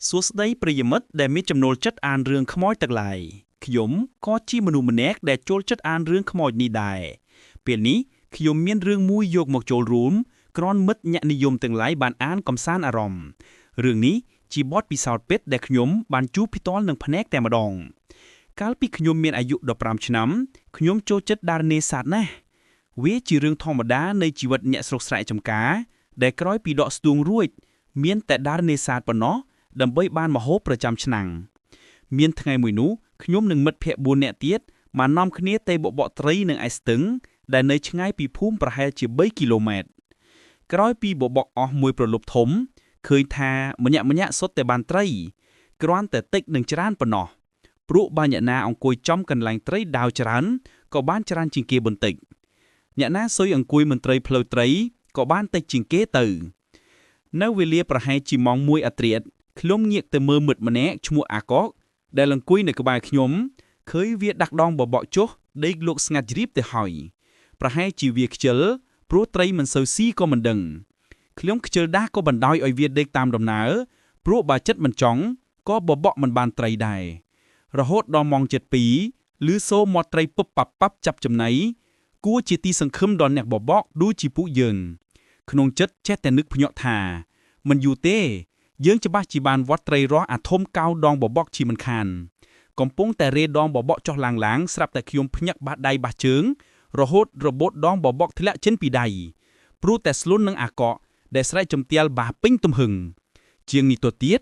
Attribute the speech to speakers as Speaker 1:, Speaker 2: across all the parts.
Speaker 1: សួស្តីប្រិយមិត្តដែលមានចំណូលចិត្តអានរឿងខ្មោចទាំងឡាយខ្ញុំក៏ជាមនុស្សម្នាក់ដែលចូលចិត្តអានរឿងខ្មោចនេះដែរពេលនេះខ្ញុំមានរឿងមួយយកមកចូលរួមគ្រាន់មិត្តញាក់និយមទាំងឡាយបានអានកំសាន្តអារម្មណ៍រឿងនេះជាបទពិសោធន៍ពិតដែលខ្ញុំបានជួបផ្ទាល់នឹងភ្នែកតែម្ដងកាលពីខ្ញុំមានអាយុ15ឆ្នាំខ្ញុំចូលចិត្តដារនេសាទណាស់វាជារឿងធម្មតានៃជីវិតអ្នកស្រុកស្រែចម្ការដែលក្រោយពីដកស្ទួងរួចមានតែដារនេសាទប៉ុណ្ណោះដើម្បីបានម្ហូបប្រចាំឆ្នាំមានថ្ងៃមួយនោះខ្ញុំនិងមិត្តភ័ក្តិ4នាក់ទៀតបាននាំគ្នាទៅបបកត្រីនឹងឯស្ទឹងដែលនៅឆ្ងាយពីភូមិប្រហែលជា3គីឡូម៉ែត្រក្រោយពីបបកអស់មួយប្រលប់ធំឃើញថាម្នាក់សុទ្ធតែបានត្រីគ្រាន់តែតិចនឹងច្រើនប៉ុណ្ណោះព្រោះបើអ្នកណាអង្គុយចំកន្លែងត្រីដាវច្រើនក៏បានច្រើនជាងគេបន្តិចអ្នកណាស៊ុយអង្គុយមន្ត្រីផ្លូវត្រីក៏បានតិចជាងគេទៅនៅវេលាប្រហែលជាម៉ោង1 អធ្រាត្រខ្ញុំងាកទៅមើលមិត្តម្នាក់ឈ្មោះអាកកដែលអង្គុយនៅក្បែរខ្ញុំឃើញវាដាក់ដងបបកចុះដេកលក់ស្ងាត់ជ្រាបទៅហើយប្រហែលជាវាខ្ជិលព្រោះត្រីមិនសូវស៊ីក៏មិនដឹងខ្ញុំខ្ជិលដាស់ក៏បណ្ដោយឲ្យវាដេកតាមដំណើរព្រោះបើចិត្តមិនចង់ក៏បបកមិនបានត្រីដែររហូតដល់ម៉ោង7:02ឮសូរមាត់ត្រីពឹបប៉ាប់ចាប់ចំណីគួរជាទីសង្ឃឹមដល់អ្នកបបកដូចជាពួកយើងក្នុងចិត្តចេះតែនឹកភ្ញាក់ថាមិនយូរទេយើងច្បាស់ជាបានវត្តត្រីរស់អាធំកៅដងបបកជាមិនខានកំពុងតែរេដងបបកចុះឡើងស្រាប់តែខ្ញុំភ្ញាក់បាត់ដៃបាសជើងរហូតរបូតដងបបកធ្លាក់ចេញពីដៃព្រោះតែស្លុននឹងអាកកដែលស្រែកចំទាល់បាសពេញទំហឹងជាងនេះទៅទៀត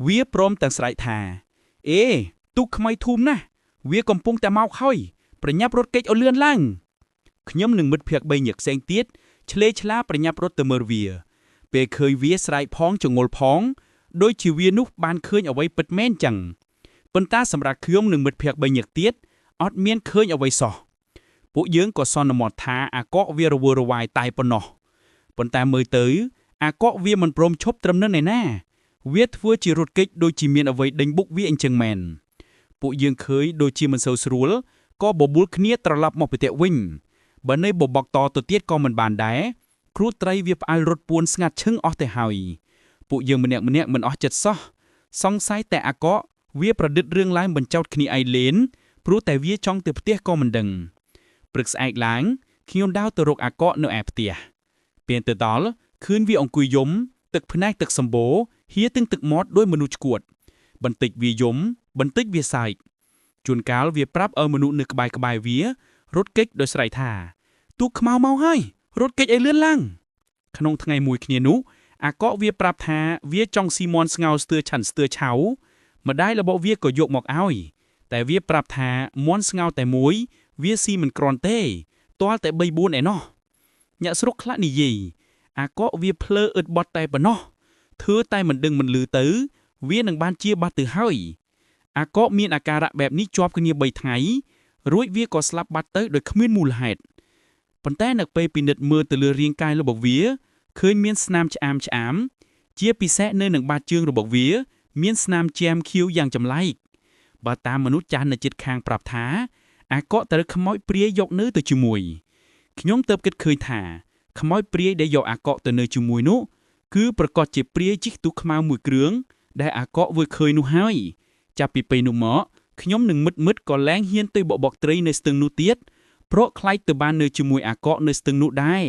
Speaker 1: វាព្រមទាំងស្រែកថាអេទូកខ្មៅធូមណាស់វាកំពុងតែមកហើយប្រញាប់រត់គេចឲ្យលឿនឡើងខ្ញុំនិងមិត្តភ័ក្តិ3នាក់ផ្សេងទៀតឆ្លេឆ្លាប្រញាប់រត់ទៅមើលវាពេលឃើញវាស្រែកផងចងល់ផងដូចជាវានោះបានឃើញអ្វីពិតមែនចឹងប៉ុន្តែសម្រាប់ខ្ញុំនិងមិត្តភ័ក្តិ3នាក់ទៀតអត់មានឃើញអ្វីសោះពួកយើងក៏សន្មតថាអាកកវារវើរវាយតែប៉ុណ្ណោះប៉ុន្តែមើលទៅអាកកវាមិនព្រមឈប់ត្រឹមនឹងឯណាវាធ្វើជារត់គេចដូចជាមានអ្វីដេញបុកវាអញ្ចឹងមែនពួកយើងឃើញដូចជាមិនសូវស្រួលក៏បបួលគ្នាត្រឡប់មកផ្ទះវិញបើនៅបបកតទៅទៀតក៏មិនបានដែរគ្រូត្រីវាផ្អើលរត់ពួនស្ងាត់ឈឹងអស់ទៅហើយពួកយើងម្នាក់មិនអស់ចិត្តសោះសង្ស័យតែអាកកវាប្រឌិតរឿងឡើងបញ្ចោតគ្នាឯងលេនព្រោះតែវាចង់ទៅផ្ទះក៏មិនដឹងព្រឹកស្អែកឡើងខ្ញុំដើរទៅរកអាកកនៅឯផ្ទះពេលទៅដល់ឃើញវាអង្គុយយំទឹកភ្នែកទឹកសម្បូរហៀទាំងទឹកមាត់ដោយមនុស្សឈួតបន្តិចវាយំបន្តិចវាសើចជួនកាលវាប្រាប់ឲ្យមនុស្សនៅក្បែរវារត់គេចដោយស្រែកថាទូកខ្មៅមកហើយរត់គេចឲ្យលឿនឡើងក្នុងថ្ងៃមួយគ្នានោះអាកកវាប្រាប់ថាវាចង់ស៊ីមាន់ស្ងោរស្ទើឆាន់ស្ទើឆៅម្ដាយរបស់វាក៏យកមកឲ្យតែវាប្រាប់ថាមាន់ស្ងោរតែមួយវាស៊ីមិនគ្រាន់ទេទាល់តែ3-4ឯណោះអ្នកស្រុកខ្លះនិយាយអាកកវាភ្លើអ៊ឹតបត់តែប៉ុណ្ណោះធ្វើតែមិនដឹងមិនលឺទៅវានឹងបានជាបាត់ទៅហើយអាកកមានអាការៈបែបនេះជាប់គ្នា3ថ្ងៃរួចវាក៏ស្លាប់បាត់ទៅដោយគ្មានមូលហេតុប៉ុន្តែនៅពេលពិនិត្យមើលទៅលើរាងកាយរបស់វាឃើញមានស្នាមឆ្អាមជាពិសេសនៅនឹងបាតជើងរបស់វាមានស្នាមជាមខៀវយ៉ាងចម្លែកបើតាមមនុស្សចាស់នៅជិតខាងប្រាប់ថាអាកកត្រូវខ្មោចព្រាយយកនៅទៅជាមួយខ្ញុំទើបគិតឃើញថាខ្មោចព្រាយដែលយកអាកកទៅនៅជាមួយនោះគឺប្រកាសជាព្រាយជិះទូកខ្មៅមួយគ្រឿងដែលអាកកវាឃើញនោះហើយចាប់ពីពេលនោះមកខ្ញុំនិងមិត្តក៏លែងហ៊ានទៅបបកត្រីនៅស្ទឹងនោះទៀតព្រោះខ្លាចទៅបាននៅជាមួយអាកកនៅស្ទឹងនោះដែរ